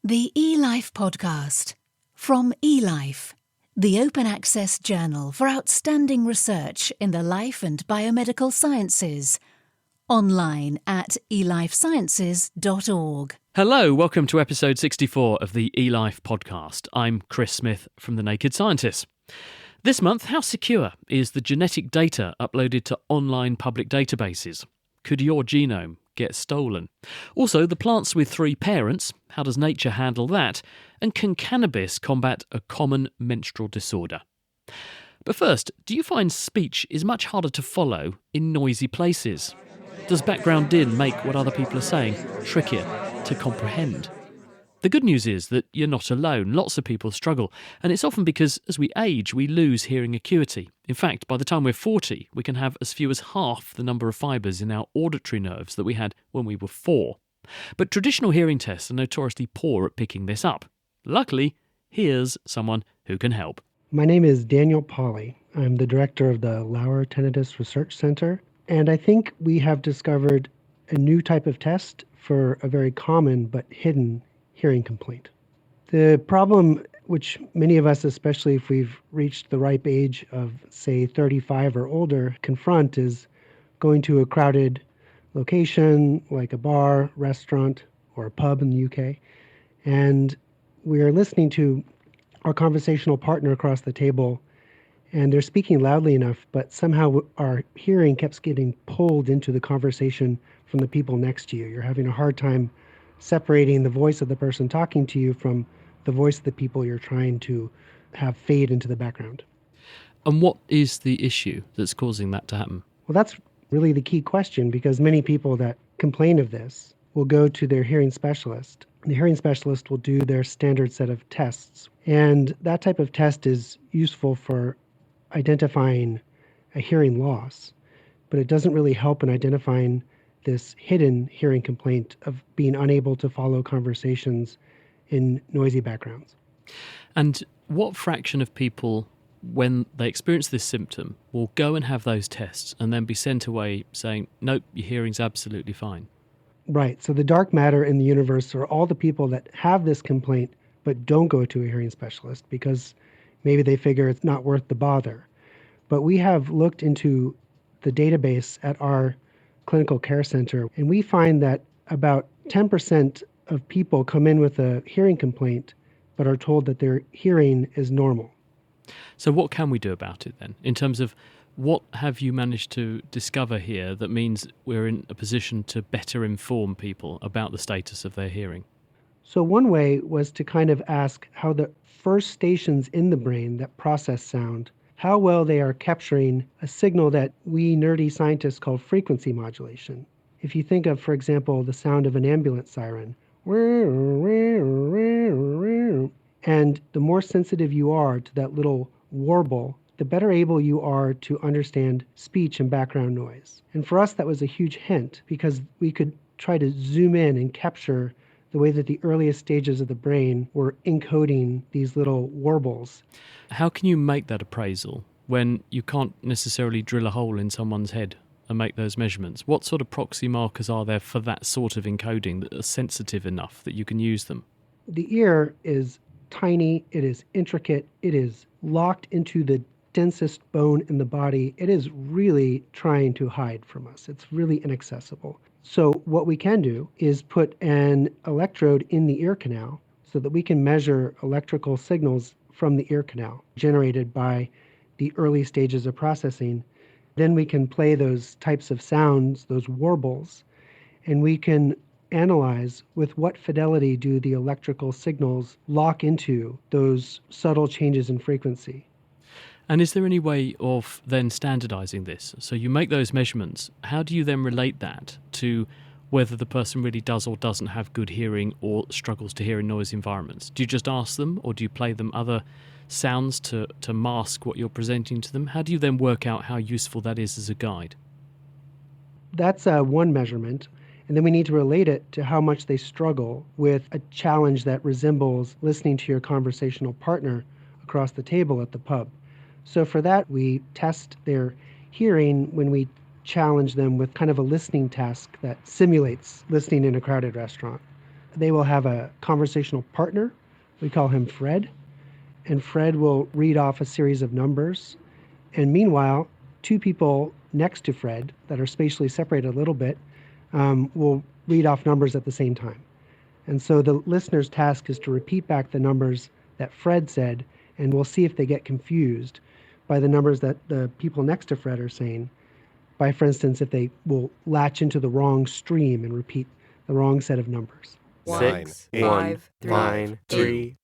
The eLife Podcast from eLife, the open access journal for outstanding research in the life and biomedical sciences. Online at elifesciences.org. Hello, welcome to episode 64 of the eLife Podcast. I'm Chris Smith from The Naked Scientist. This month, how secure is the genetic data uploaded to online public databases? Could your genome get stolen? Also, the plants with three parents, how does nature handle that? And can cannabis combat a common menstrual disorder? But first, do you find speech is much harder to follow in noisy places? Does background din make what other people are saying trickier to comprehend? The good news is that you're not alone. Lots of people struggle, and it's often because as we age, we lose hearing acuity. In fact, by the time we're 40, we can have as few as half the number of fibres in our auditory nerves that we had when we were 4. But traditional hearing tests are notoriously poor at picking this up. Luckily, here's someone who can help. My name is Daniel Pauly. I'm the director of the Lauer Tinnitus Research Center, and I think we have discovered a new type of test for a very common but hidden hearing complaint. The problem, which many of us, especially if we've reached the ripe age of, say, 35 or older, confront is going to a crowded location like a bar, restaurant, or a pub in the UK, and we're listening to our conversational partner across the table, and they're speaking loudly enough, but somehow our hearing keeps getting pulled into the conversation from the people next to you. You're having a hard time separating the voice of the person talking to you from the voice of the people you're trying to have fade into the background. And what is the issue that's causing that to happen? Well, that's really the key question, because many people that complain of this will go to their hearing specialist. The hearing specialist will do their standard set of tests. And that type of test is useful for identifying a hearing loss, but it doesn't really help in identifying this hidden hearing complaint of being unable to follow conversations in noisy backgrounds. And what fraction of people, when they experience this symptom, will go and have those tests and then be sent away saying, nope, your hearing's absolutely fine? Right. So the dark matter in the universe are all the people that have this complaint but don't go to a hearing specialist because maybe they figure it's not worth the bother. But we have looked into the database at our clinical care center, and we find that about 10% of people come in with a hearing complaint but are told that their hearing is normal. So what can we do about it then? In terms of what have you managed to discover here that means we're in a position to better inform people about the status of their hearing? So one way was to kind of ask how the first stations in the brain that process sound, how well they are capturing a signal that we nerdy scientists call frequency modulation. If you think of, for example, the sound of an ambulance siren, and the more sensitive you are to that little warble, the better able you are to understand speech and background noise. And for us, that was a huge hint because we could try to zoom in and capture the way that the earliest stages of the brain were encoding these little warbles. How can you make that appraisal when you can't necessarily drill a hole in someone's head and make those measurements? What sort of proxy markers are there for that sort of encoding that are sensitive enough that you can use them? The ear is tiny, it is intricate, it is locked into the densest bone in the body. It is really trying to hide from us. It's really inaccessible. So what we can do is put an electrode in the ear canal so that we can measure electrical signals from the ear canal generated by the early stages of processing. Then we can play those types of sounds, those warbles, and we can analyze with what fidelity do the electrical signals lock into those subtle changes in frequency. And is there any way of then standardizing this? So you make those measurements. How do you then relate that to whether the person really does or doesn't have good hearing or struggles to hear in noisy environments? Do you just ask them, or do you play them other sounds to mask what you're presenting to them? How do you then work out how useful that is as a guide? That's one measurement. And then we need to relate it to how much they struggle with a challenge that resembles listening to your conversational partner across the table at the pub. So for that, we test their hearing when we challenge them with kind of a listening task that simulates listening in a crowded restaurant. they will have a conversational partner. We call him Fred. And Fred will read off a series of numbers. And meanwhile, two people next to Fred that are spatially separated a little bit will read off numbers at the same time. And so the listener's task is to repeat back the numbers that Fred said, and we'll see if they get confused by the numbers that the people next to Fred are saying. By, for instance, if they will latch into the wrong stream and repeat the wrong set of numbers. 6, 5, 3.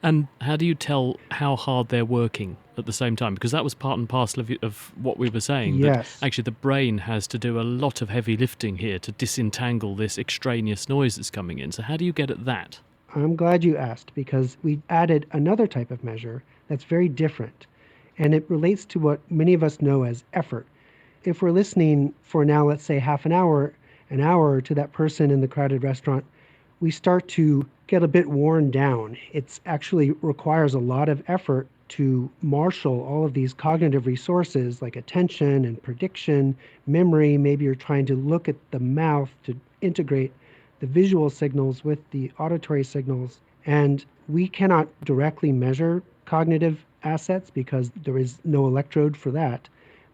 And how do you tell how hard they're working at the same time? Because that was part and parcel of what we were saying. Yes. That actually, the brain has to do a lot of heavy lifting here to disentangle this extraneous noise that's coming in. So how do you get at that? I'm glad you asked, because we added another type of measure that's very different. And it relates to what many of us know as effort. If we're listening for now, let's say half an hour to that person in the crowded restaurant, we start to get a bit worn down. It actually requires a lot of effort to marshal all of these cognitive resources like attention and prediction, memory. Maybe you're trying to look at the mouth to integrate the visual signals with the auditory signals. And we cannot directly measure cognitive assets because there is no electrode for that.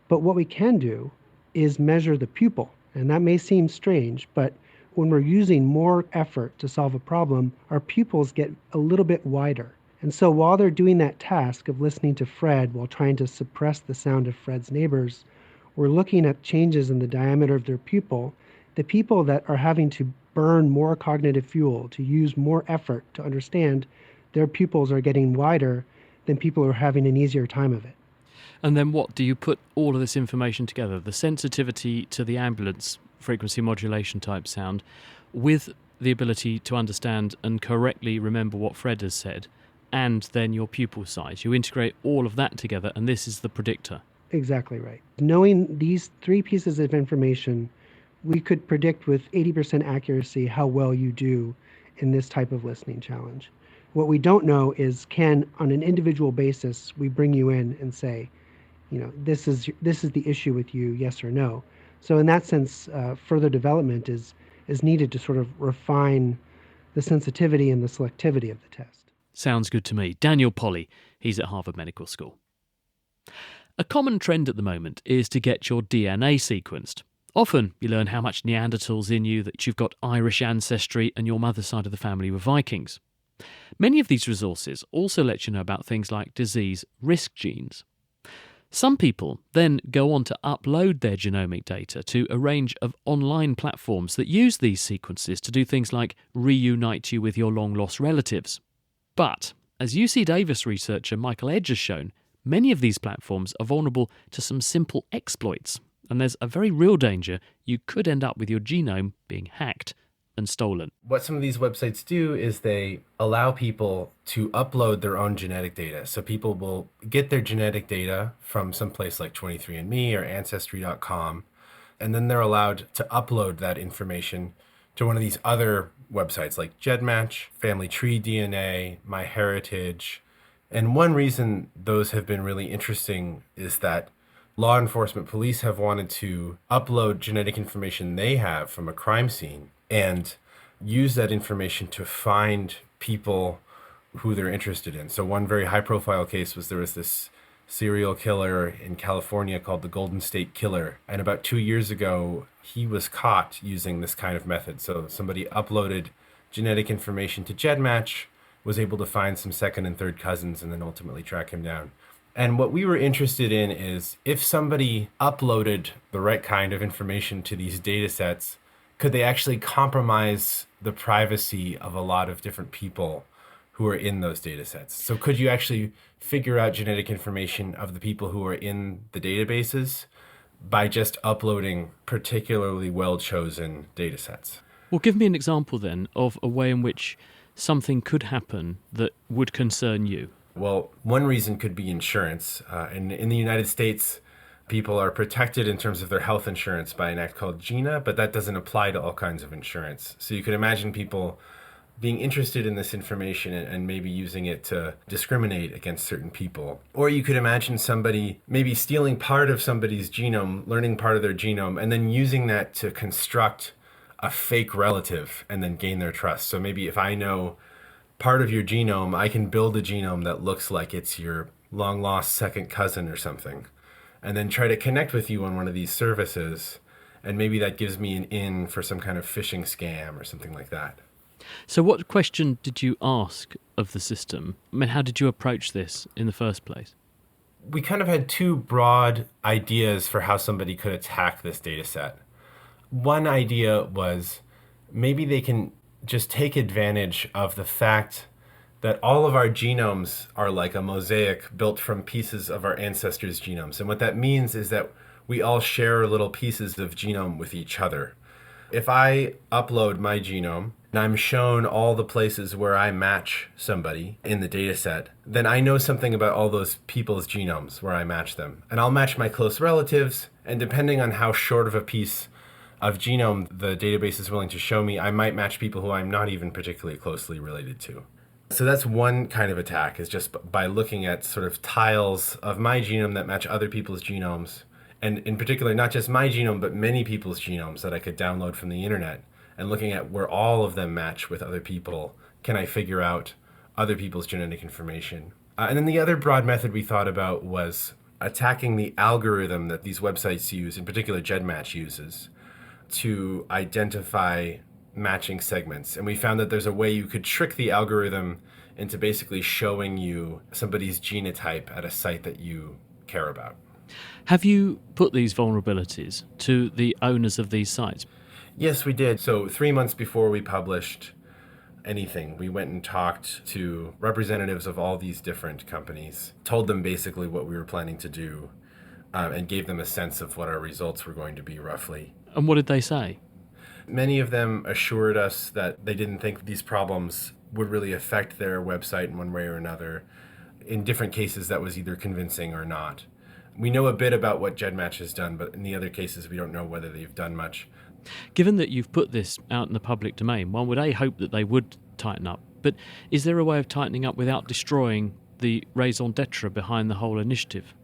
But what we can do is measure the pupil. And that may seem strange, but when we're using more effort to solve a problem, our pupils get a little bit wider. And so while they're doing that task of listening to Fred while trying to suppress the sound of Fred's neighbors, we're looking at changes in the diameter of their pupil. The people that are having to burn more cognitive fuel, to use more effort to understand, their pupils are getting wider than people who are having an easier time of it. And then what? Do you put all of this information together, the sensitivity to the ambulance frequency modulation type sound, with the ability to understand and correctly remember what Fred has said, and then your pupil size? You integrate all of that together, and this is the predictor. Exactly right. Knowing these three pieces of information, we could predict with 80% accuracy how well you do in this type of listening challenge. What we don't know is, can, on an individual basis, we bring you in and say, this is the issue with you, yes or no. So in that sense, further development is needed to sort of refine the sensitivity and the selectivity of the test. Sounds good to me. Daniel Polly, he's at Harvard Medical School. A common trend at the moment is to get your DNA sequenced. Often you learn how much Neanderthals in you, that you've got Irish ancestry, and your mother's side of the family were Vikings. Many of these resources also let you know about things like disease risk genes. Some people then go on to upload their genomic data to a range of online platforms that use these sequences to do things like reunite you with your long-lost relatives. But, as UC Davis researcher Michael Edge has shown, many of these platforms are vulnerable to some simple exploits, and there's a very real danger you could end up with your genome being hacked and stolen. What some of these websites do is they allow people to upload their own genetic data. So people will get their genetic data from some place like 23andMe or Ancestry.com, and then they're allowed to upload that information to one of these other websites like GEDmatch, Family Tree DNA, MyHeritage. And one reason those have been really interesting is that law enforcement police have wanted to upload genetic information they have from a crime scene and use that information to find people who they're interested in. So one very high profile case was there was this serial killer in California called the Golden State Killer. And about 2 years ago, he was caught using this kind of method. So somebody uploaded genetic information to GEDmatch, was able to find some second and third cousins, and then ultimately track him down. And what we were interested in is, if somebody uploaded the right kind of information to these data sets, could they actually compromise the privacy of a lot of different people who are in those data sets? So could you actually figure out genetic information of the people who are in the databases by just uploading particularly well-chosen data sets? Well, give me an example then of a way in which something could happen that would concern you. Well, one reason could be insurance. In the United States, people are protected in terms of their health insurance by an act called GINA, but that doesn't apply to all kinds of insurance. So you could imagine people being interested in this information and maybe using it to discriminate against certain people. Or you could imagine somebody maybe stealing part of somebody's genome, learning part of their genome, and then using that to construct a fake relative and then gain their trust. So maybe if I know part of your genome, I can build a genome that looks like it's your long lost second cousin or something, and then try to connect with you on one of these services. And maybe that gives me an in for some kind of phishing scam or something like that. So what question did you ask of the system? I mean, how did you approach this in the first place? We kind of had two broad ideas for how somebody could attack this data set. One idea was maybe they can just take advantage of the fact that all of our genomes are like a mosaic built from pieces of our ancestors' genomes. And what that means is that we all share little pieces of genome with each other. If I upload my genome and I'm shown all the places where I match somebody in the data set, then I know something about all those people's genomes where I match them. And I'll match my close relatives, and depending on how short of a piece of genome the database is willing to show me, I might match people who I'm not even particularly closely related to. So that's one kind of attack, is just by looking at sort of tiles of my genome that match other people's genomes, and in particular, not just my genome, but many people's genomes that I could download from the internet, and looking at where all of them match with other people, can I figure out other people's genetic information? And then the other broad method we thought about was attacking the algorithm that these websites use, in particular GEDmatch uses, to identify matching segments. And we found that there's a way you could trick the algorithm into basically showing you somebody's genotype at a site that you care about. Have you put these vulnerabilities to the owners of these sites? Yes, we did. So 3 months before we published anything, we went and talked to representatives of all these different companies, told them basically what we were planning to do, and gave them a sense of what our results were going to be roughly. And what did they say? Many of them assured us that they didn't think these problems would really affect their website in one way or another. In different cases, that was either convincing or not. We know a bit about what GEDmatch has done, but in the other cases, we don't know whether they've done much. Given that you've put this out in the public domain, one would hope that they would tighten up. But is there a way of tightening up without destroying the raison d'etre behind the whole initiative?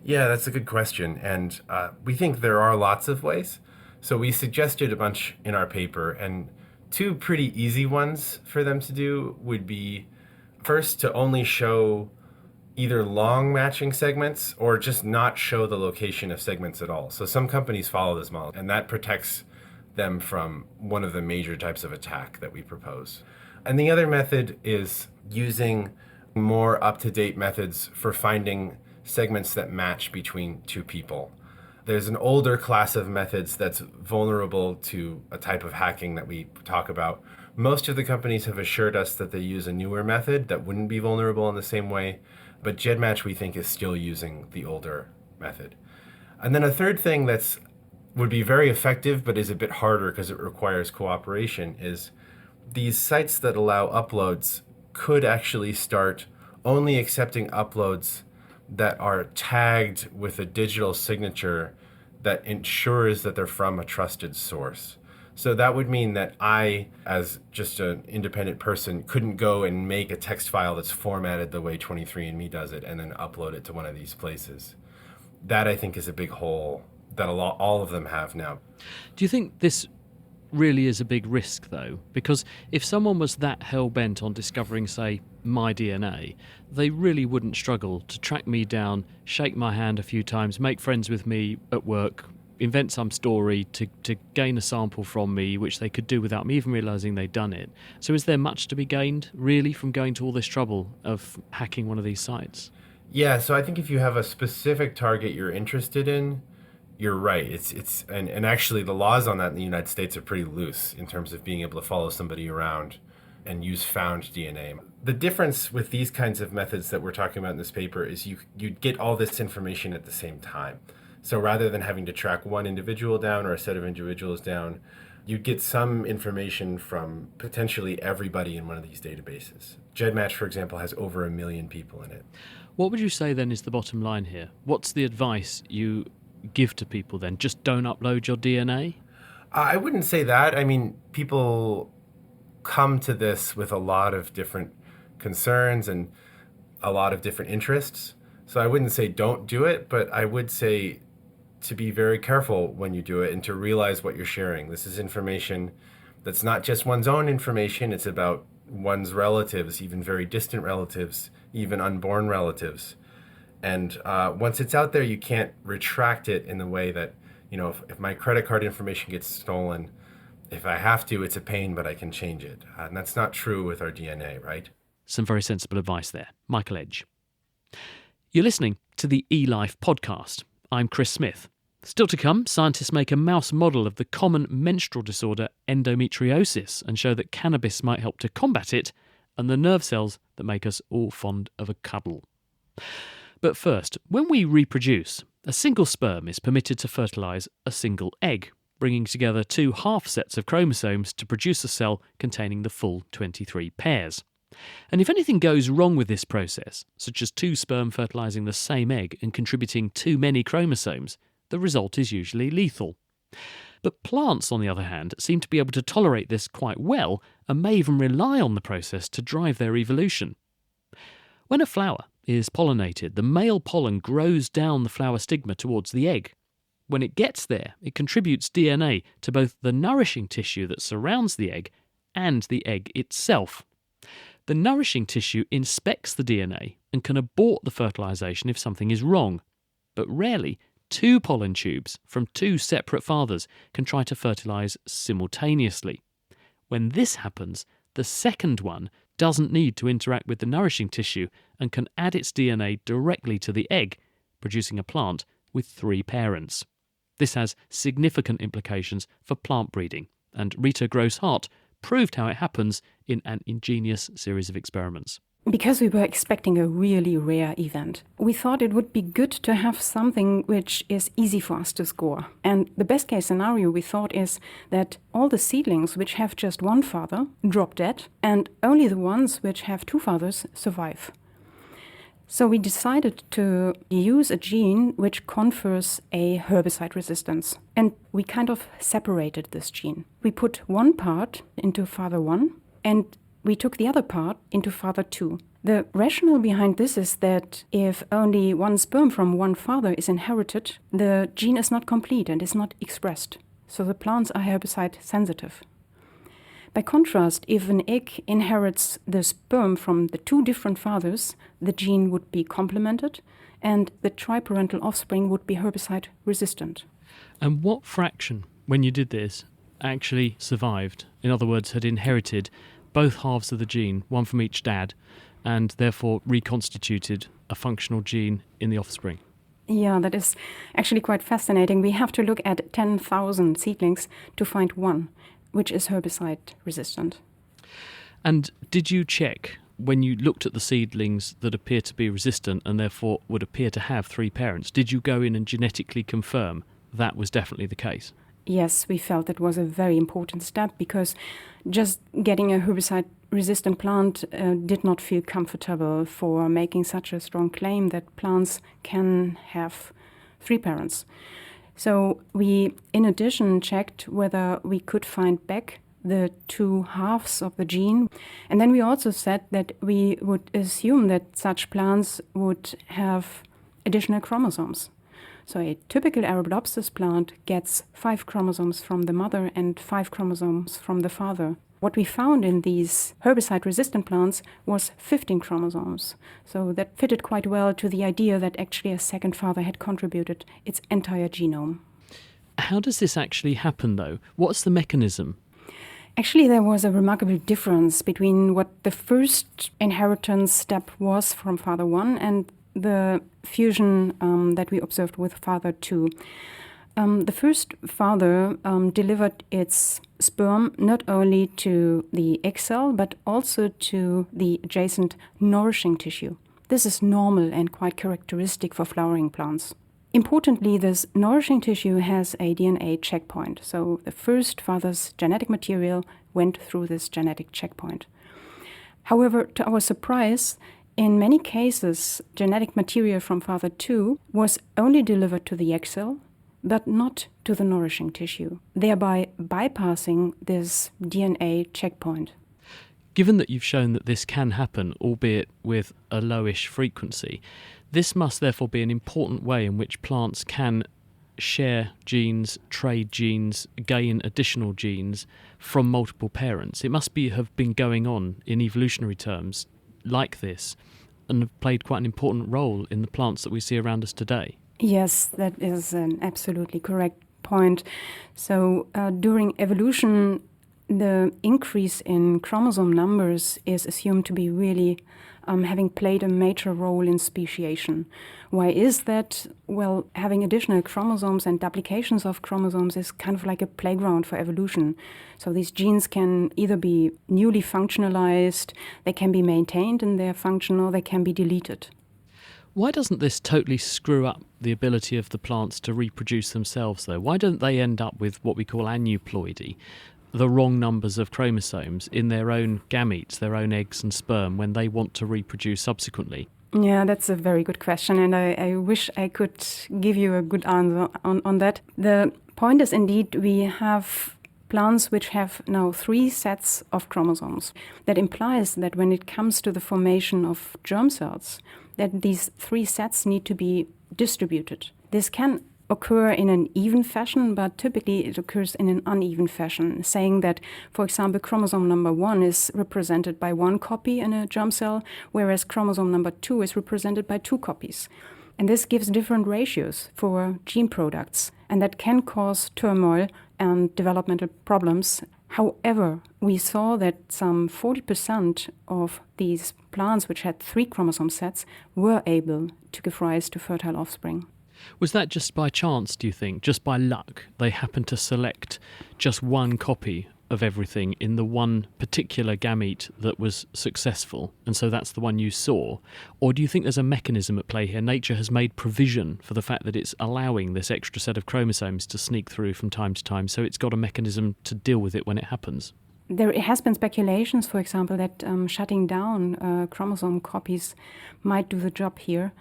Yeah, that's a good question. And we think there are lots of ways. So we suggested a bunch in our paper, and two pretty easy ones for them to do would be, first, to only show either long matching segments or just not show the location of segments at all. So some companies follow this model, and that protects them from one of the major types of attack that we propose. And the other method is using more up-to-date methods for finding segments that match between two people. There's an older class of methods that's vulnerable to a type of hacking that we talk about. Most of the companies have assured us that they use a newer method that wouldn't be vulnerable in the same way, but GEDmatch, we think, is still using the older method. And then a third thing that's would be very effective but is a bit harder because it requires cooperation is these sites that allow uploads could actually start only accepting uploads that are tagged with a digital signature that ensures that they're from a trusted source. So that would mean that I, as just an independent person, couldn't go and make a text file that's formatted the way 23andMe does it and then upload it to one of these places. That, I think, is a big hole that all of them have now. Do you think this really is a big risk, though? Because if someone was that hell-bent on discovering, say, my DNA, they really wouldn't struggle to track me down, shake my hand a few times, make friends with me at work, invent some story to gain a sample from me, which they could do without me even realising they'd done it. So is there much to be gained, really, from going to all this trouble of hacking one of these sites? Yeah, so I think if you have a specific target you're interested in, you're right. It's and actually the laws on that in the United States are pretty loose in terms of being able to follow somebody around and use found DNA. The difference with these kinds of methods that we're talking about in this paper is you get all this information at the same time. So rather than having to track one individual down or a set of individuals down, you get some information from potentially everybody in one of these databases. GEDmatch, for example, has over 1 million people in it. What would you say then is the bottom line here? What's the advice you give to people then? Just don't upload your DNA? I wouldn't say that. I mean, people come to this with a lot of different concerns and a lot of different interests. So I wouldn't say don't do it, but I would say to be very careful when you do it and to realize what you're sharing. This is information that's not just one's own information, it's about one's relatives, even very distant relatives, even unborn relatives. And once it's out there, you can't retract it in the way that, if my credit card information gets stolen, if I have to, it's a pain, but I can change it. And that's not true with our DNA, right? Some very sensible advice there. Michael Edge. You're listening to the eLife podcast. I'm Chris Smith. Still to come, scientists make a mouse model of the common menstrual disorder endometriosis and show that cannabis might help to combat it and the nerve cells that make us all fond of a cuddle. But first, when we reproduce, a single sperm is permitted to fertilise a single egg, bringing together two half sets of chromosomes to produce a cell containing the full 23 pairs. And if anything goes wrong with this process, such as two sperm fertilising the same egg and contributing too many chromosomes, the result is usually lethal. But plants, on the other hand, seem to be able to tolerate this quite well and may even rely on the process to drive their evolution. When a flower is pollinated, the male pollen grows down the flower stigma towards the egg. When it gets there, it contributes DNA to both the nourishing tissue that surrounds the egg and the egg itself. The nourishing tissue inspects the DNA and can abort the fertilisation if something is wrong. But rarely, two pollen tubes from two separate fathers can try to fertilise simultaneously. When this happens, the second one doesn't need to interact with the nourishing tissue and can add its DNA directly to the egg, producing a plant with three parents. This has significant implications for plant breeding, and Rita Gross-Hart proved how it happens in an ingenious series of experiments. Because we were expecting a really rare event, we thought it would be good to have something which is easy for us to score. And the best case scenario we thought is that all the seedlings which have just one father drop dead, and only the ones which have two fathers survive. So we decided to use a gene which confers a herbicide resistance. And we kind of separated this gene. We put one part into father 1 and we took the other part into father 2. The rationale behind this is that if only one sperm from one father is inherited, the gene is not complete and is not expressed. So the plants are herbicide sensitive. By contrast, if an egg inherits the sperm from the two different fathers, the gene would be complemented and the triparental offspring would be herbicide resistant. And what fraction, when you did this, actually survived? In other words, had inherited both halves of the gene, one from each dad, and therefore reconstituted a functional gene in the offspring? Yeah, that is actually quite fascinating. We have to look at 10,000 seedlings to find one, which is herbicide resistant. And did you check, when you looked at the seedlings that appear to be resistant and therefore would appear to have three parents, did you go in and genetically confirm that was definitely the case? Yes, we felt it was a very important step because just getting a herbicide-resistant plant did not feel comfortable for making such a strong claim that plants can have three parents. So we, in addition, checked whether we could find back the two halves of the gene. And then we also said that we would assume that such plants would have additional chromosomes. So a typical Arabidopsis plant gets 5 chromosomes from the mother and 5 chromosomes from the father. What we found in these herbicide-resistant plants was 15 chromosomes. So that fitted quite well to the idea that actually a second father had contributed its entire genome. How does this actually happen, though? What's the mechanism? Actually, there was a remarkable difference between what the first inheritance step was from father 1 and the fusion that we observed with father 2. The first father delivered its sperm not only to the egg cell, but also to the adjacent nourishing tissue. This is normal and quite characteristic for flowering plants. Importantly, this nourishing tissue has a DNA checkpoint. So the first father's genetic material went through this genetic checkpoint. However, to our surprise, in many cases, genetic material from father 2 was only delivered to the egg cell, but not to the nourishing tissue, thereby bypassing this DNA checkpoint. Given that you've shown that this can happen, albeit with a lowish frequency, this must therefore be an important way in which plants can share genes, trade genes, gain additional genes from multiple parents. It must have been going on in evolutionary terms like this and have played quite an important role in the plants that we see around us today. Yes, that is an absolutely correct point. So during evolution, the increase in chromosome numbers is assumed to be really having played a major role in speciation. Why is that? Well, having additional chromosomes and duplications of chromosomes is kind of like a playground for evolution. So these genes can either be newly functionalized, they can be maintained in their function, or they can be deleted. Why doesn't this totally screw up the ability of the plants to reproduce themselves, though? Why don't they end up with what we call aneuploidy, the wrong numbers of chromosomes in their own gametes, their own eggs and sperm, when they want to reproduce subsequently? Yeah, that's a very good question, and I wish I could give you a good answer on that. The point is, indeed, we have plants which have now 3 sets of chromosomes. That implies that when it comes to the formation of germ cells, that these 3 sets need to be distributed. This can occur in an even fashion, but typically it occurs in an uneven fashion, saying that, for example, chromosome number 1 is represented by 1 copy in a germ cell, whereas chromosome number 2 is represented by 2 copies. And this gives different ratios for gene products, and that can cause turmoil and developmental problems. However, we saw that some 40% of these plants which had 3 chromosome sets were able to give rise to fertile offspring. Was that just by chance, do you think? Just by luck? They happened to select just 1 copy of everything in the one particular gamete that was successful, and so that's the one you saw? Or do you think there's a mechanism at play here? Nature has made provision for the fact that it's allowing this extra set of chromosomes to sneak through from time to time, so it's got a mechanism to deal with it when it happens? There has been speculations, for example, that shutting down chromosome copies might do the job here.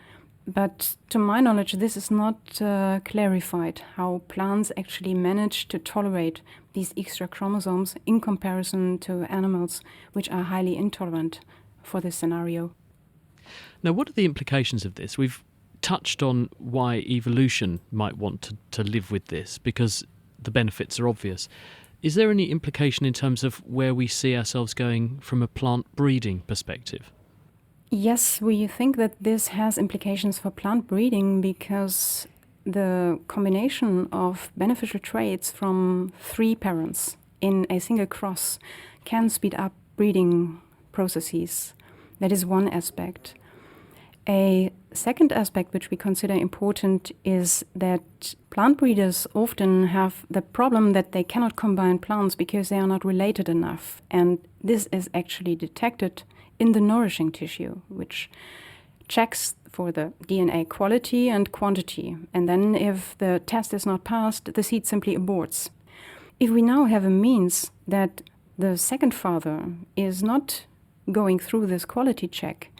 But to my knowledge, this is not clarified, how plants actually manage to tolerate these extra chromosomes in comparison to animals, which are highly intolerant for this scenario. Now, what are the implications of this? We've touched on why evolution might want to live with this, because the benefits are obvious. Is there any implication in terms of where we see ourselves going from a plant breeding perspective? Yes, we think that this has implications for plant breeding because the combination of beneficial traits from 3 parents in a single cross can speed up breeding processes. That is one aspect. A second aspect which we consider important is that plant breeders often have the problem that they cannot combine plants because they are not related enough. And this is actually detected in the nourishing tissue, which checks for the DNA quality and quantity. And then if the test is not passed, the seed simply aborts. If we now have a means that the second father is not going through this quality check,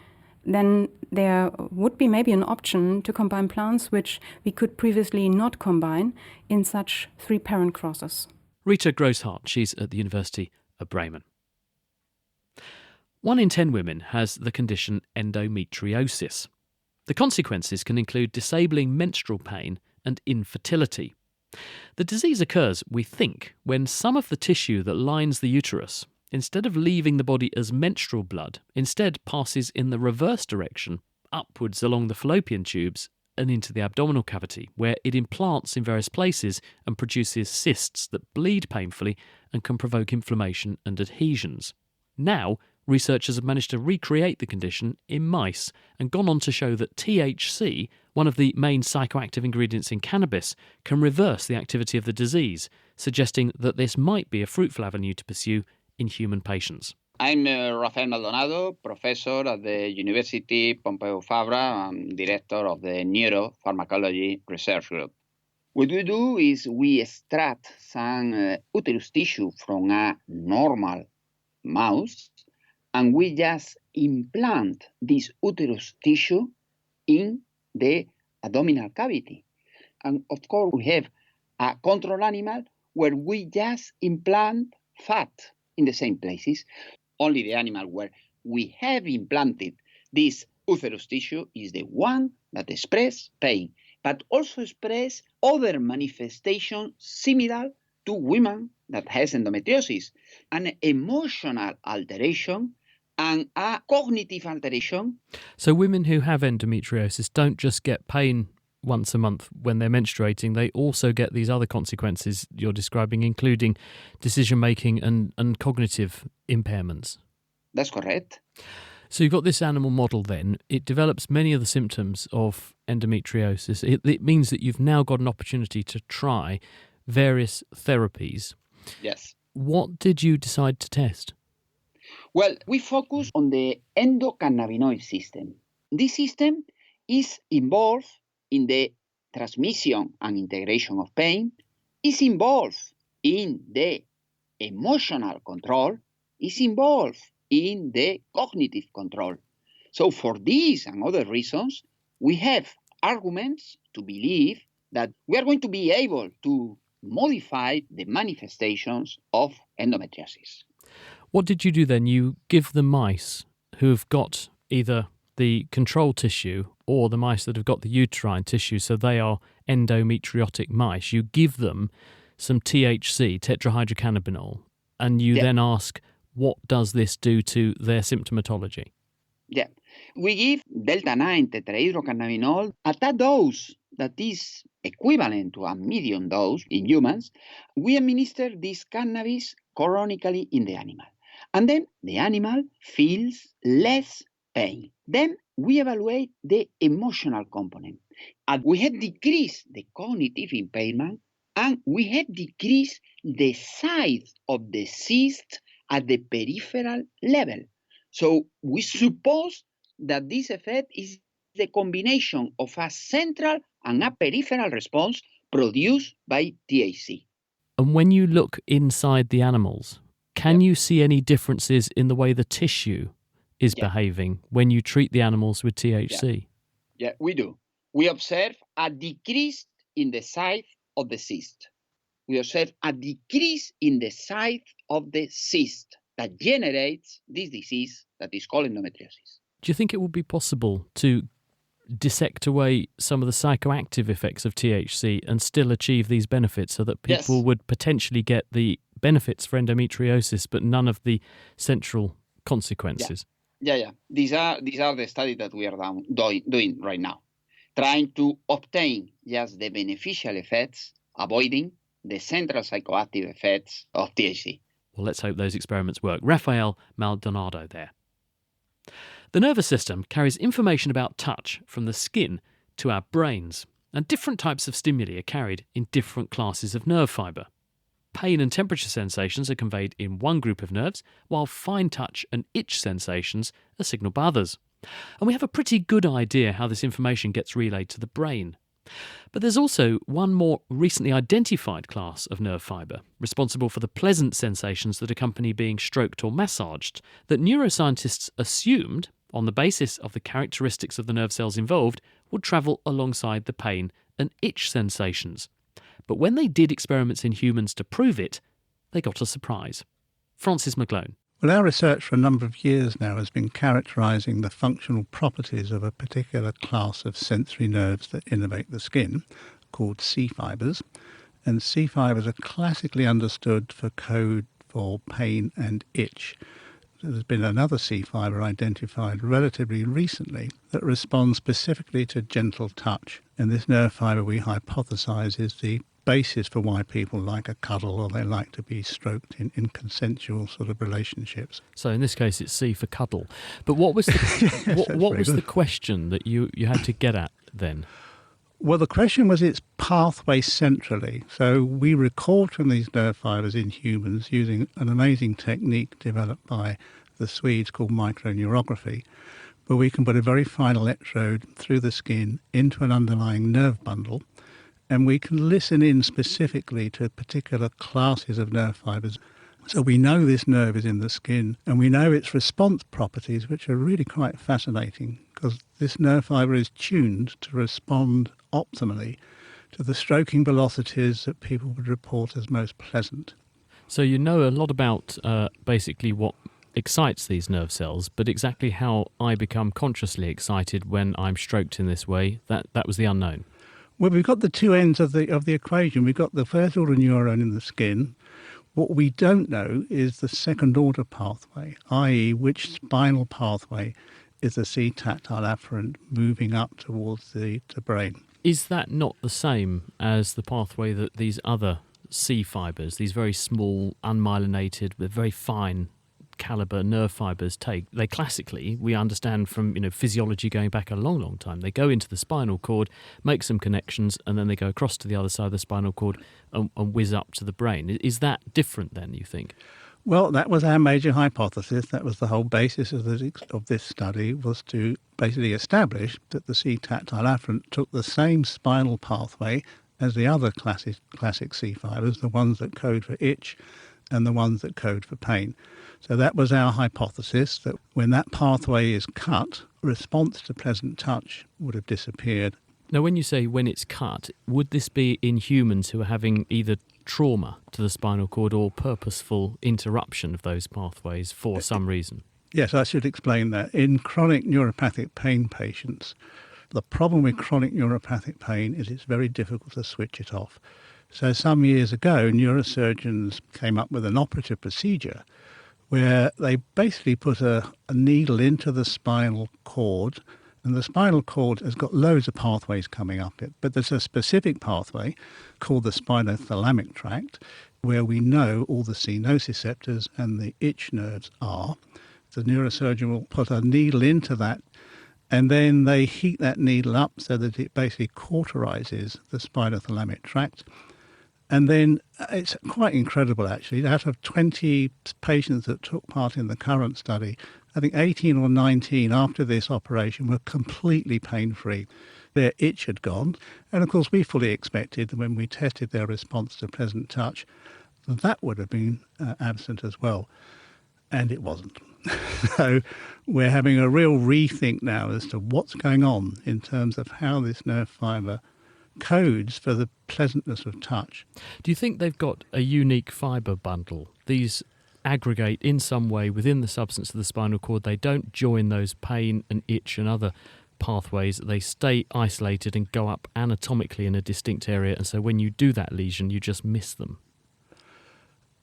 then there would be maybe an option to combine plants which we could previously not combine in such 3-parent crosses. Rita Grosshart, she's at the University of Bremen. 1 in 10 women has the condition endometriosis. The consequences can include disabling menstrual pain and infertility. The disease occurs, we think, when some of the tissue that lines the uterus, instead of leaving the body as menstrual blood, instead passes in the reverse direction, upwards along the fallopian tubes and into the abdominal cavity, where it implants in various places and produces cysts that bleed painfully and can provoke inflammation and adhesions. Now, researchers have managed to recreate the condition in mice and gone on to show that THC, one of the main psychoactive ingredients in cannabis, can reverse the activity of the disease, suggesting that this might be a fruitful avenue to pursue in human patients. I'm Rafael Maldonado, professor at the University Pompeu Fabra and director of the Neuropharmacology Research Group. What we do is we extract some uterus tissue from a normal mouse, and we just implant this uterus tissue in the abdominal cavity. And of course, we have a control animal where we just implant fat in the same places. Only the animal where we have implanted this uterus tissue is the one that expresses pain. but also express other manifestations similar to women that has endometriosis, an emotional alteration and a cognitive alteration. So women who have endometriosis don't just get pain once a month when they're menstruating, they also get these other consequences you're describing, including decision-making and cognitive impairments. That's correct. So you've got this animal model then. It develops many of the symptoms of endometriosis. It means that you've now got an opportunity to try various therapies. Yes. What did you decide to test? Well, we focus on the endocannabinoid system. This system is involved in the transmission and integration of pain, is involved in the emotional control, is involved in the cognitive control. So for these and other reasons, we have arguments to believe that we are going to be able to modify the manifestations of endometriosis. What did you do then? You give the mice who have got either the control tissue or the mice that have got the uterine tissue, so they are endometriotic mice, you give them some THC, tetrahydrocannabinol, and you then ask, what does this do to their symptomatology? Yeah. We give delta-9 tetrahydrocannabinol at a dose that is equivalent to a medium dose in humans. We administer this cannabis chronically in the animal. And then the animal feels less pain. Then we evaluate the emotional component. And we have decreased the cognitive impairment, and we have decreased the size of the cyst at the peripheral level. So we suppose that this effect is the combination of a central and a peripheral response produced by THC. And when you look inside the animals, can you see any differences in the way the tissue is behaving when you treat the animals with THC? Yeah, we do. We observe a decrease in the size of the cyst. We observe a decrease in the size of the cyst that generates this disease that is called endometriosis. Do you think it would be possible to dissect away some of the psychoactive effects of THC and still achieve these benefits so that people would potentially get the benefits for endometriosis but none of the central consequences? Yeah. These are the studies that we are doing right now, trying to obtain just the beneficial effects, avoiding the central psychoactive effects of THC. Well, let's hope those experiments work. Rafael Maldonado there. The nervous system carries information about touch from the skin to our brains, and different types of stimuli are carried in different classes of nerve fibre. Pain and temperature sensations are conveyed in one group of nerves, while fine touch and itch sensations are signalled by others. And we have a pretty good idea how this information gets relayed to the brain. But there's also one more recently identified class of nerve fibre, responsible for the pleasant sensations that accompany being stroked or massaged, that neuroscientists assumed, on the basis of the characteristics of the nerve cells involved, would travel alongside the pain and itch sensations. But when they did experiments in humans to prove it, they got a surprise. Francis McGlone. Well, our research for a number of years now has been characterising the functional properties of a particular class of sensory nerves that innervate the skin, called C fibres. And C fibres are classically understood for code for pain and itch. There's been another C fibre identified relatively recently that responds specifically to gentle touch. And this nerve fibre, we hypothesise, is the basis for why people like a cuddle or they like to be stroked in consensual sort of relationships. So in this case it's C for cuddle. But what was the what was the question that you had to get at then? Well, the question was its pathway centrally. So we record from these nerve fibres in humans using an amazing technique developed by the Swedes called microneurography, where we can put a very fine electrode through the skin into an underlying nerve bundle, and we can listen in specifically to particular classes of nerve fibres. So we know this nerve is in the skin, and we know its response properties, which are really quite fascinating, because this nerve fibre is tuned to respond optimally to the stroking velocities that people would report as most pleasant. So you know a lot about basically what excites these nerve cells, but exactly how I become consciously excited when I'm stroked in this way, that was the unknown. Well, we've got the two ends of the equation. We've got the first order neuron in the skin. What we don't know is the second order pathway, i.e. which spinal pathway is the C-tactile afferent moving up towards the brain. Is that not the same as the pathway that these other C fibres, these very small, unmyelinated, but very fine caliber nerve fibres take? They classically, we understand from physiology going back a long, long time, they go into the spinal cord, make some connections, and then they go across to the other side of the spinal cord and whiz up to the brain. Is that different then, you think? Well, that was our major hypothesis. That was the whole basis of this study, was to basically establish that the C-tactile afferent took the same spinal pathway as the other classic C fibres, the ones that code for itch and the ones that code for pain. So that was our hypothesis, that when that pathway is cut, response to pleasant touch would have disappeared. Now, when you say when it's cut, would this be in humans who are having either trauma to the spinal cord or purposeful interruption of those pathways for some reason? Yes, I should explain that. In chronic neuropathic pain patients, the problem with chronic neuropathic pain is it's very difficult to switch it off. So some years ago, neurosurgeons came up with an operative procedure where they basically put a needle into the spinal cord, and the spinal cord has got loads of pathways coming up it, but there's a specific pathway called the spinothalamic tract where we know all the C nociceptors and the itch nerves are. The neurosurgeon will put a needle into that, and then they heat that needle up so that it basically cauterizes the spinothalamic tract. And then it's quite incredible, actually. Out of 20 patients that took part in the current study, I think 18 or 19 after this operation were completely pain-free. Their itch had gone. And of course, we fully expected that when we tested their response to pleasant touch, that would have been absent as well. And it wasn't. So we're having a real rethink now as to what's going on in terms of how this nerve fibre codes for the pleasantness of touch. Do you think they've got a unique fibre bundle? These aggregate in some way within the substance of the spinal cord. They don't join those pain and itch and other pathways. They stay isolated and go up anatomically in a distinct area, and so when you do that lesion, you just miss them.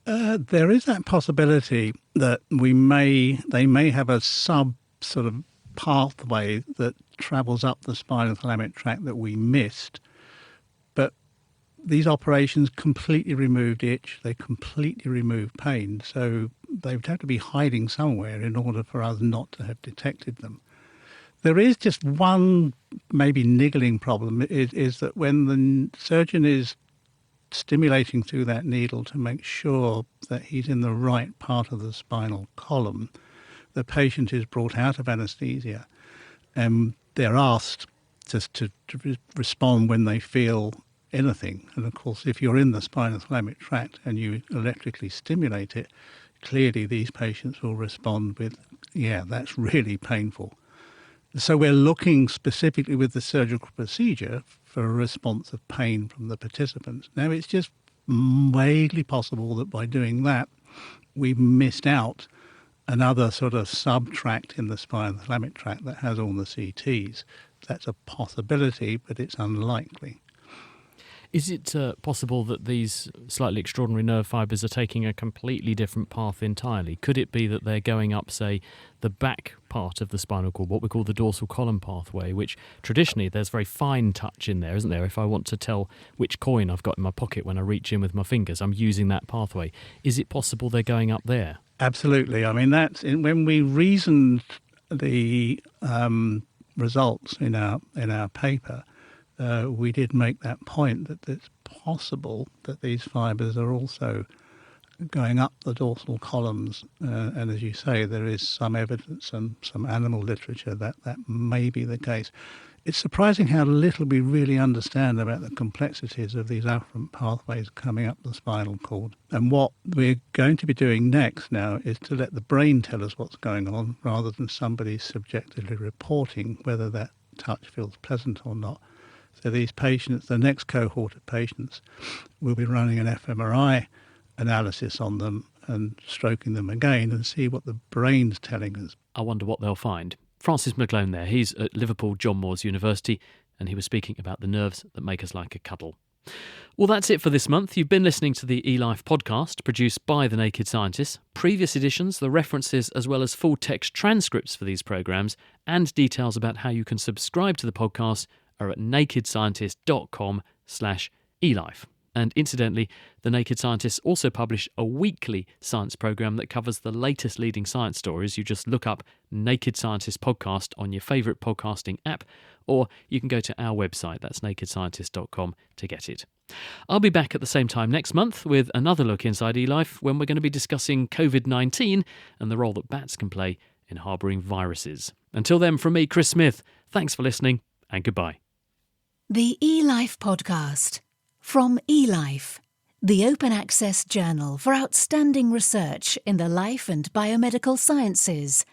There is that possibility that they may have a sub sort of pathway that travels up the spinothalamic tract that we missed. But these operations completely removed itch, they completely removed pain, so they would have to be hiding somewhere in order for us not to have detected them. There is just one maybe niggling problem, is that when the surgeon is stimulating through that needle to make sure that he's in the right part of the spinal column, the patient is brought out of anaesthesia and they're asked to respond when they feel anything. And of course, if you're in the spinothalamic tract and you electrically stimulate it, clearly these patients will respond with, yeah, that's really painful. So we're looking specifically with the surgical procedure for a response of pain from the participants. Now, it's just vaguely possible that by doing that, we've missed out another sort of sub-tract in the spinothalamic tract that has all the CTs. That's a possibility, but it's unlikely. Is it possible that these slightly extraordinary nerve fibres are taking a completely different path entirely? Could it be that they're going up, say, the back part of the spinal cord, what we call the dorsal column pathway, which traditionally there's very fine touch in there, isn't there? If I want to tell which coin I've got in my pocket when I reach in with my fingers, I'm using that pathway. Is it possible they're going up there? Absolutely. I mean, when we reasoned the results in our paper, we did make that point that it's possible that these fibres are also going up the dorsal columns. And as you say, there is some evidence and some animal literature that may be the case. It's surprising how little we really understand about the complexities of these afferent pathways coming up the spinal cord. And what we're going to be doing next now is to let the brain tell us what's going on rather than somebody subjectively reporting whether that touch feels pleasant or not. So these patients, the next cohort of patients, will be running an fMRI analysis on them and stroking them again and see what the brain's telling us. I wonder what they'll find. Francis McGlone there, he's at Liverpool John Moores University, and he was speaking about the nerves that make us like a cuddle. Well, that's it for this month. You've been listening to the eLife podcast, produced by The Naked Scientists. Previous editions, the references, as well as full text transcripts for these programmes, and details about how you can subscribe to the podcast are at nakedscientist.com/eLife. And incidentally, The Naked Scientists also publish a weekly science programme that covers the latest leading science stories. You just look up Naked Scientist Podcast on your favourite podcasting app, or you can go to our website, that's nakedscientist.com, to get it. I'll be back at the same time next month with another look inside eLife, when we're going to be discussing COVID-19 and the role that bats can play in harbouring viruses. Until then, from me, Chris Smith, thanks for listening and goodbye. The eLife podcast. From eLife, the open access journal for outstanding research in the life and biomedical sciences.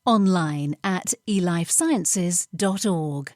Online at elifesciences.org.